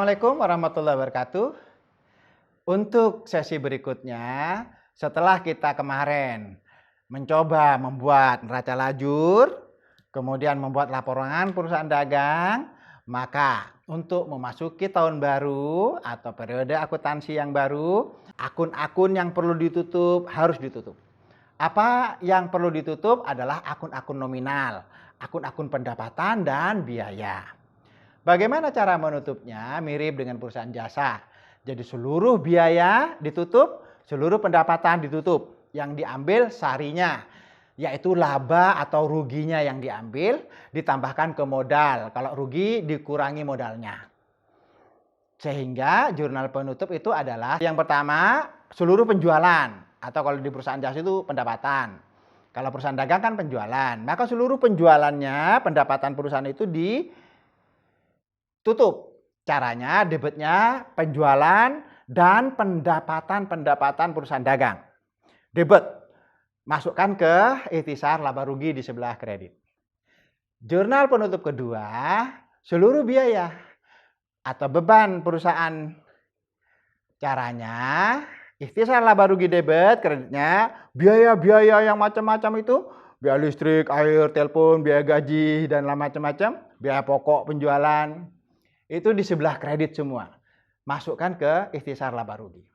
Assalamualaikum warahmatullahi wabarakatuh. Untuk sesi berikutnya, setelah kita kemarin mencoba membuat neraca lajur, kemudian membuat laporan perusahaan dagang, maka untuk memasuki tahun baru atau periode akuntansi yang baru, akun-akun yang perlu ditutup harus ditutup. Apa yang perlu ditutup adalah akun-akun nominal, akun-akun pendapatan dan biaya. Bagaimana cara menutupnya? Mirip dengan perusahaan jasa. Jadi seluruh biaya ditutup, seluruh pendapatan ditutup. Yang diambil sarinya, yaitu laba atau ruginya yang diambil, ditambahkan ke modal. Kalau rugi dikurangi modalnya. Sehingga jurnal penutup itu adalah yang pertama seluruh penjualan. Atau kalau di perusahaan jasa itu pendapatan. Kalau perusahaan dagang kan penjualan. Maka seluruh penjualannya, pendapatan perusahaan itu tutup. Caranya debitnya penjualan dan pendapatan perusahaan dagang. Debit, masukkan ke ikhtisar laba rugi di sebelah kredit. Jurnal penutup kedua, seluruh biaya atau beban perusahaan. Caranya, ikhtisar laba rugi debit, kreditnya, biaya-biaya yang macam-macam itu, biaya listrik, air, telepon, biaya gaji, dan macam-macam, biaya pokok penjualan. Itu di sebelah kredit semua. Masukkan ke ikhtisar laba rugi.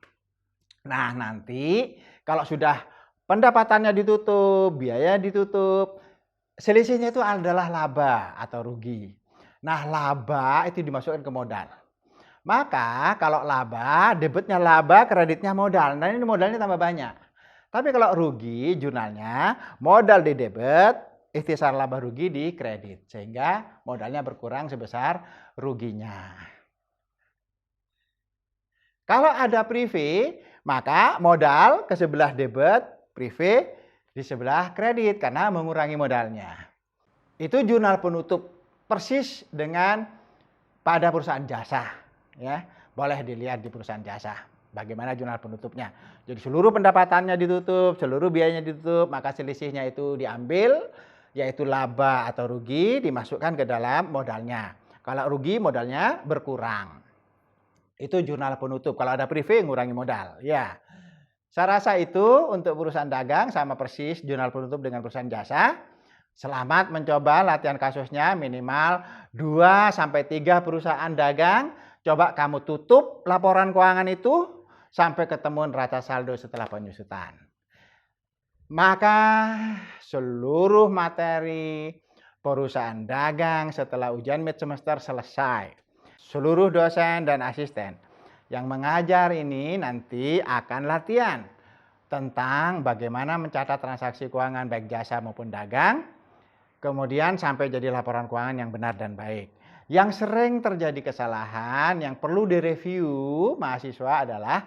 Nah, nanti kalau sudah pendapatannya ditutup, biaya ditutup, selisihnya itu adalah laba atau rugi. Nah, laba itu dimasukkan ke modal. Maka kalau laba, debitnya laba, kreditnya modal. Nah, ini modalnya tambah banyak. Tapi kalau rugi, jurnalnya modal di debit, ikhtisar laba rugi di kredit. Sehingga modalnya berkurang sebesar ruginya. Kalau ada prive, maka modal ke sebelah debit, prive di sebelah kredit karena mengurangi modalnya. Itu jurnal penutup persis dengan pada perusahaan jasa. Ya, boleh dilihat di perusahaan jasa. Bagaimana jurnal penutupnya. Jadi seluruh pendapatannya ditutup, seluruh biayanya ditutup, maka selisihnya itu diambil, yaitu laba atau rugi, dimasukkan ke dalam modalnya. Kalau rugi modalnya berkurang. Itu jurnal penutup. Kalau ada prive ngurangi modal. Ya. Saya rasa itu untuk perusahaan dagang sama persis jurnal penutup dengan perusahaan jasa. Selamat mencoba latihan kasusnya minimal 2-3 perusahaan dagang. Coba kamu tutup laporan keuangan itu sampai ketemu neraca saldo setelah penyusutan. Maka seluruh materi perusahaan dagang setelah ujian mid semester selesai. Seluruh dosen dan asisten yang mengajar ini nanti akan latihan tentang bagaimana mencatat transaksi keuangan baik jasa maupun dagang. Kemudian sampai jadi laporan keuangan yang benar dan baik. Yang sering terjadi kesalahan yang perlu direview mahasiswa adalah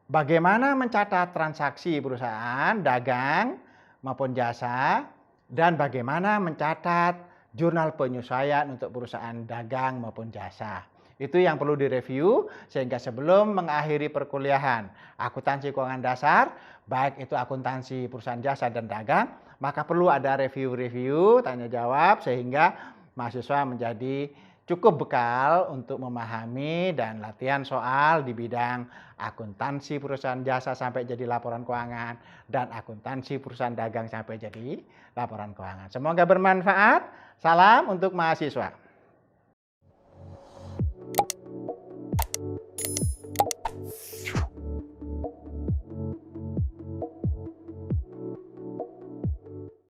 bagaimana mencatat transaksi perusahaan dagang maupun jasa, dan bagaimana mencatat jurnal penyesuaian untuk perusahaan dagang maupun jasa. Itu yang perlu direview sehingga sebelum mengakhiri perkuliahan akuntansi keuangan dasar, baik itu akuntansi perusahaan jasa dan dagang, maka perlu ada review-review, tanya jawab sehingga mahasiswa menjadi cukup bekal untuk memahami dan latihan soal di bidang akuntansi perusahaan jasa sampai jadi laporan keuangan dan akuntansi perusahaan dagang sampai jadi laporan keuangan. Semoga bermanfaat. Salam untuk mahasiswa.